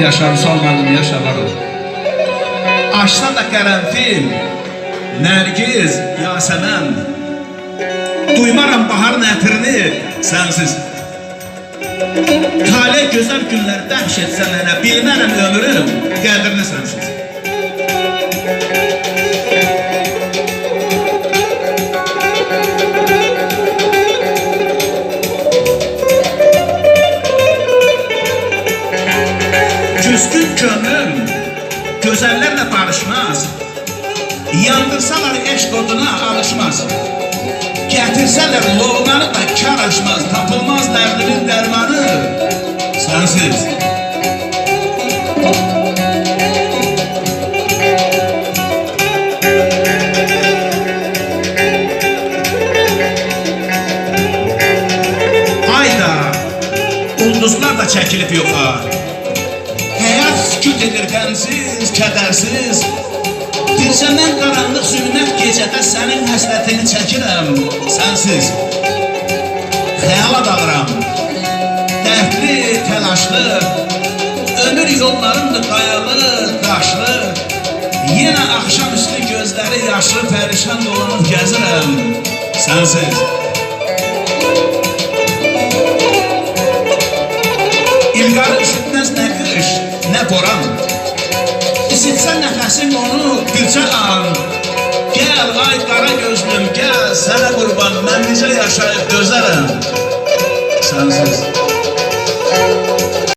Yaşar salmadım, yaşalarım. Açsa da qərənfil, Nərgiz, Yasəmən. Duymaram baharın ətrini sənsiz. Talih gözəl günlər dəxş etsən mənə, bilmərəm ömrüm qədrini sənsiz. Küskün könlüm gözəllərlə barışmaz. Yandırsalar eşq oduna alışmaz. Gətirsələr loğmanı da kar aşmaz. Tapılmaz dərdimin dərmanı sənsiz. Ayda ulduzlar da çəkilib yoxa. Həyat sükut edir qəmsiz, kədərsiz. Bilsə mən qaranlıq zülmət gecədə sənin həsrətini çəkirəm sənsiz. Xəyala dalıram, dərdli, təlaşlı. Ömür yollarımdır qayalı, daşlı. Yenə axşamüstü gözləri yaşlı, pərişan dolanıb gəzirəm sənsiz. İlqarı üşütməz nə qış, nə boran. İsitsən nəfəsim onu bircə an. Gəl ay qara gözlüm, gəl sənə qurban. Mən necə yaşayıb dözərəm sənsiz.